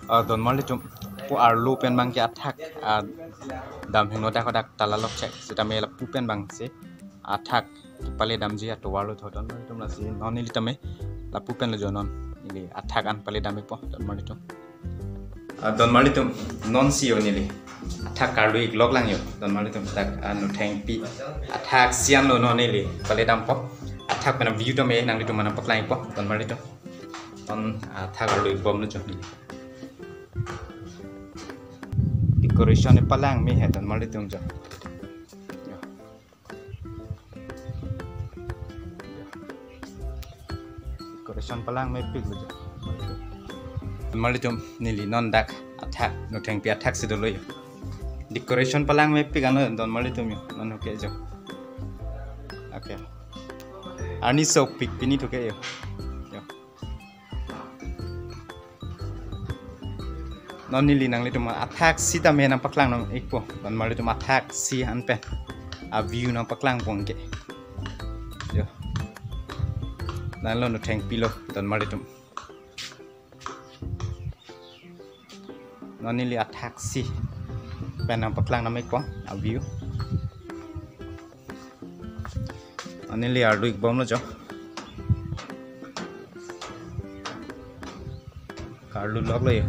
don mali tum pu ar lu pen bang ki attack dam hino da kodak talalok check sita me la pu pen bang se attack pale dam ji to walu thoton tum la si non ni tame la pu pen lo jonon ili attack an pale dam po don mali tum non si o nili attack karlu ik lok lang yo don mali tum tak anu theng pi attack sian lo non nili pale dam po attack pen view to me nang di tum mana paklai po don mali tum on attack karlu ik bom lo jo decoration palang mi he don mali tum jo decoration palang me pig lo jo mali tum nili non dak attack no theng pi attack si do lo yo decoration palang me pig ano don mali tum yo non ho ke jo okay ani sok pig pini to ke yo non nili nang litum attack si ta me nang paklang nang ikpo don mali tum attack si an pen a view nang paklang pong ke yo nan lo no theng pi lo don mali tum non nili attack si pen nang paklang nang ikpo a view non nili ar duik bom lo jo karlu lok lo yo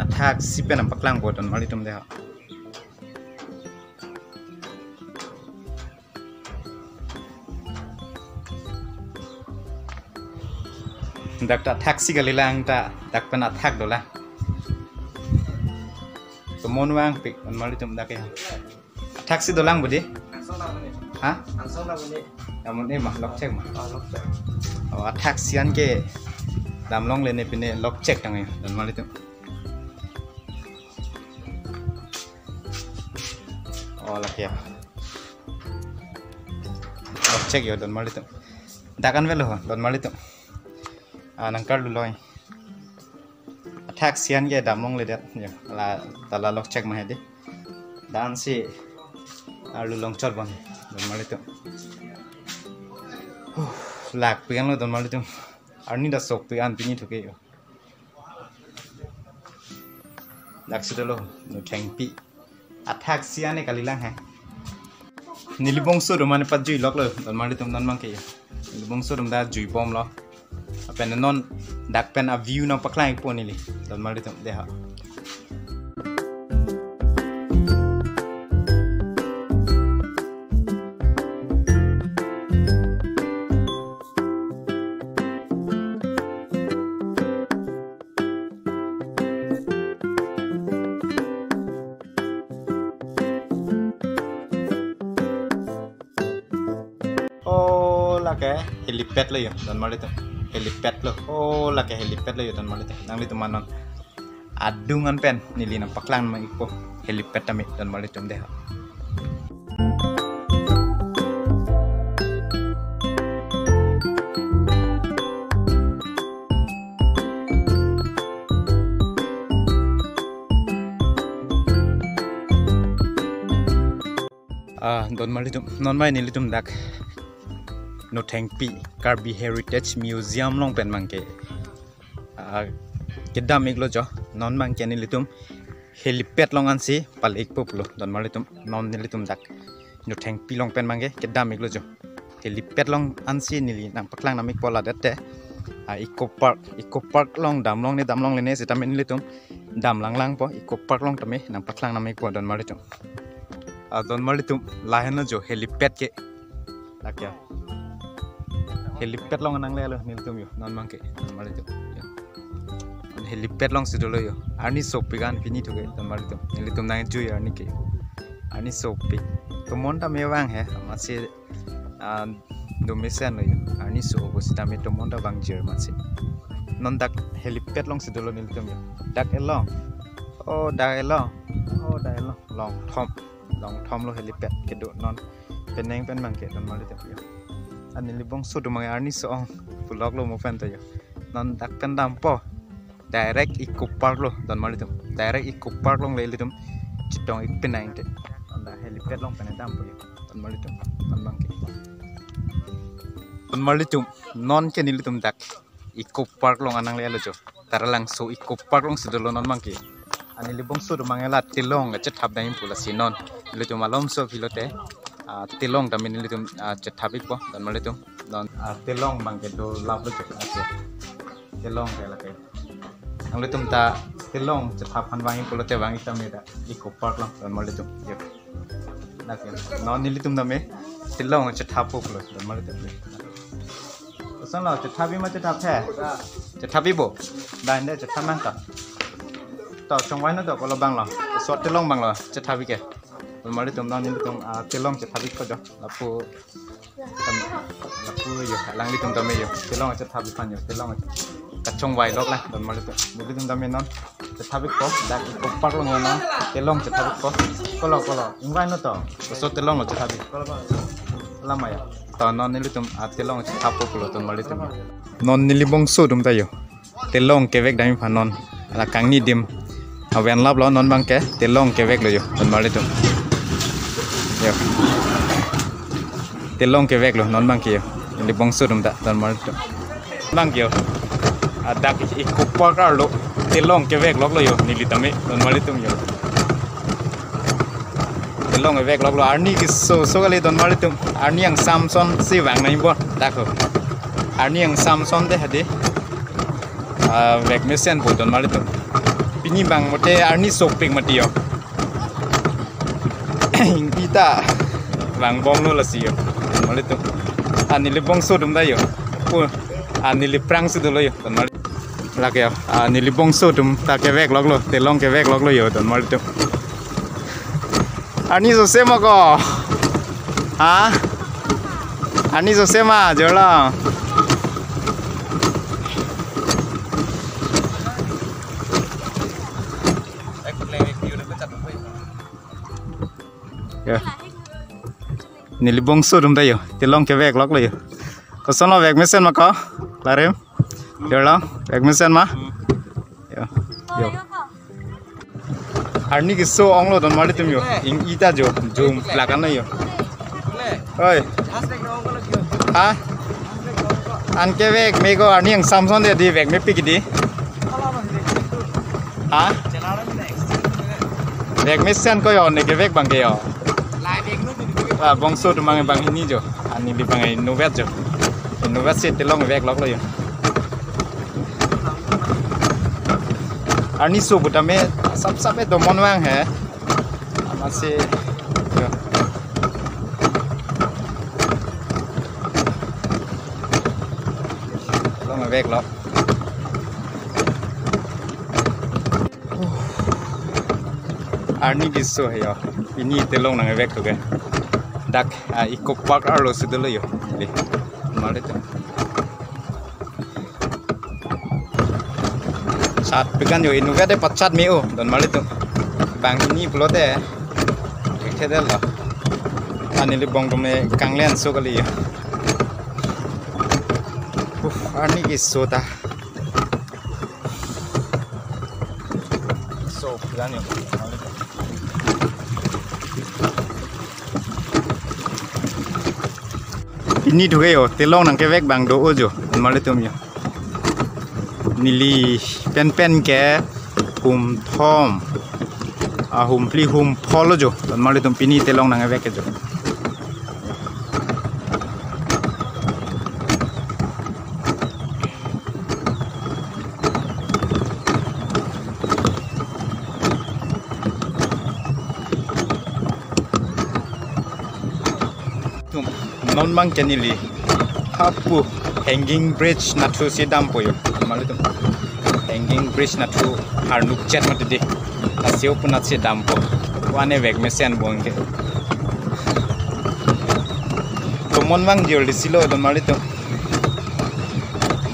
attack si pen nang paklang bo don mali tum de ha dak ta taxi galilang ta dak pen attack do la to mon wang pik don mali tum dak ya taxi do lang budi ha ansong la budi amon e ma lock check ma lock check attack sian ke dam long le ne pine lock check tang ya don mali tum lah ya lock check yo don mali tum dakan velo don mali tum nangkar lu loy attack sian ge damong le det ya la tala lock check ma hede dan si lu long chot bon don mali tum lak piang lo don mali tum arni da sok pi an pini thuke yo lak si lo no theng pi attack sian e kalilang hai nili bongso do mane pat jui lok lo don mali tum non mang ke nili bongso dum da jui bom lo pen non dak pen a view na paklai po nili don mali tum de ha ke helipad lo yo don mali tum helipad lo la ke helipad lo yo don mali tum nang li tum manon adungan pen nili nang paklang ma ipo helipad tami don mali tum de don mali tum non mai nili tum dak no theng pi Karbi Heritage Museum long pen mangke kedam iglo jo non mangke ni litum helipad long ansi pal ik poplo don malitum non ni litum dak no theng pi long pen mangke kedam iglo jo helipad long ansi ni li nang paklang namik pola dette eco park long dam long le ne sita men litum dam lang po eco park long tame nang paklang namik po don malitum lahena jo helipad ke lakya helipad long nang le lo niltum yo non mangke don malitum yo helipad long sidolo yo arni sopi gan pini thuge don malitum nilitum nang jui arni ke arni sopi to monta mewang he mase do mesen lo yo arni so go sita me to monta bang jer mase non dak helipad long sidolo nilitum yo dak elong dak elong long thom lo helipad ke do non peneng pen mangke don malitum yo ani libong so do mang arni so vlog lo mo fan to yo non dak kan dampo direct eco park lo don malitum direct eco park long le litum chitong ik penang te onda helipad long pen dampo yo don malitum non mangke don malitum non ke nilitum dak eco park long anang le lo jo Taralangso Eco Park long sidolo non mangke. Ani li Bongso do mangela tilong cethap daim pula sinon. Litum malom so filote. Tilong damin litum cethapik po dan malitum non tilong mangke do labu cek ase. Tilong kaya lakai. Ang litum ta tilong cethap han wangi pula te wangi tameda Eco Park long dan malitum. Yep. Nakin non nilitum dame tilong cethap pula dan malitum. Sang lo cethapi ma cethap the. Cethapi bo. Dan de cethap man ta. To chong wai no to ko lo bang lo. So tilong bang lo cethapi ke. Mari tum non ni tum tilong cethapi ko jo. Lapu yo lang ni tum tame yo. Tilong cethapi pan yo. Tilong ka chong wai lok la. Mari tum tame non cethapi ko da ko par lo non. Tilong cethapi ko. Ko lo ing wai no to. So tilong lo cethapi. Ko lo lama ya. Non nili tum tilong cethapo ko lo mari tum. Non nili Bongso dum tayo. Tilong kevek dami panon. Ala kang ni dim. Awen lap lo non bang ke tilong kevek lo yo ton mari tum. Yo. Tilong kevek lo non bang ke yo. Nili Bongso dum ta ton mari tum. Bang yo. Ada Eco Park lo tilong kevek lok lo yo nili tame ton mari tum yo. Tilong kevek lok lo arni kiso so kali ton mari tum. Arni yang Samson si wang nai bo dakho. Arni yang Samson de hade. Vek mesen bo ton mari tum. Pini bang mote arni sopik mati yo. Kita bang bong lo lasi yo. Mali tu. Ani li Bongso dum da yo. Ani li prang su do lo yo. Ton mali. Lak yo. Ani li Bongso dum ta ke vek lok lo. Telong ke vek lok lo yo ton mali tu. Ani so sema ko. Ha? Ani so sema jola. Nili Bongso dum tayo tilong ke vek lok lo yo ko sono vek mesen ma ko larem jola vek mesen ma yo arni ki so ong lo don mari tum yo ing ita jo jum lakan yo oi ha an ke vek me ko arni ang Samson de di vek me pikidi ha vek mesen ko yo ne ke vek bang ke yo Bongso tu mangai bang ini jo, ani di bangai novet jo, novet sih telong vek lok lo yo. Ani so butame sab itu monwang he, masih yo. Telong vek lok. Arni giso he yo, ini telong nang vek tu ke. Dak Eco Park arlo sidelo yo le mari tu sat pegan yo inu gade pacat meo don mari tu bang ini pelote kedel lo ani li bong dome kanglen so kali yo ani ki sota so pegan yo ini juga yo telong nang kevek bang do ojo mali tum yo nili pen ke hum thom hum pli hum pholo jo mali tum pini telong nang kevek jo non bang kenili hapu hanging bridge natu si dampo yo malu tu hanging bridge natu harnuk chat mati de asio punat si dampo wane vek mesen bonge to mon bang jol disilo don malu tu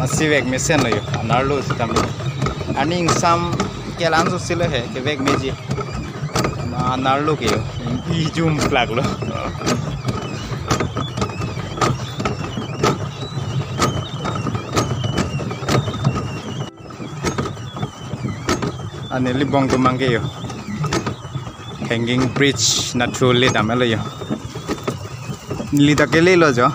masih vek mesen lo yo anarlo si dampo aning sam kelan so silo he ke vek meji anarlo ke yo ijum flag lo Neli bong tu mangke yo hanging bridge naturally damelo yo nili ta kele lo jo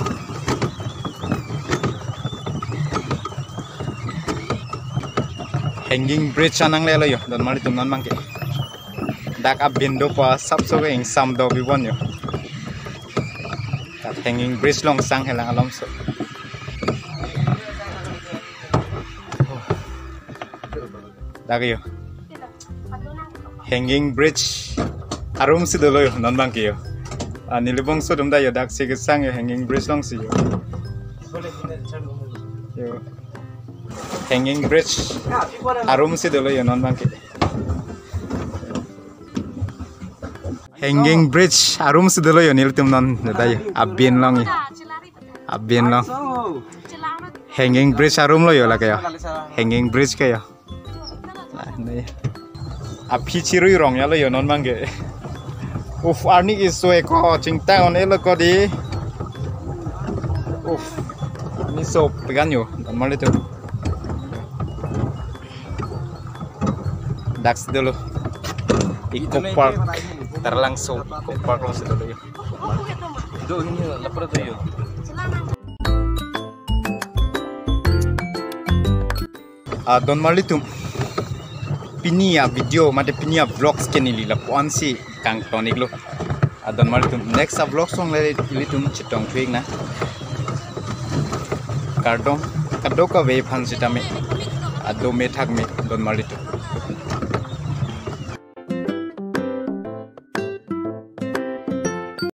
hanging bridge anang le lo yo don mali tum non mangke dak ab bindo pa sap so ing sam do bi won yo dak hanging bridge long sang helang alom so dak yo hanging bridge arum si do lo yo non mangke yo Neli Bongso dum da yo dak sig sang yo hanging bridge long si yo hanging bridge arum si dolo yo non bangke hanging bridge arum si dolo yo nil tum non da yo abin long hanging bridge arum lo yo la kayo hanging bridge kayo api chiru rong ya lo yo non bangke uf arni is so eko chingta on elo ko di uf ni so pegan yo non mali tu Dax dulu, Eco Park, Taralangso, Eco Park langsung dulu ya. Itu ini lapar tuh ya. Don mali tum, pinia video, made pinia vlogs kenili lapuan si kang tonik lo. Don mali tum next vlogs song lele ili tum citong tuing na. Kardong, kadoka wave han sitame, ado me thak me don mali tum.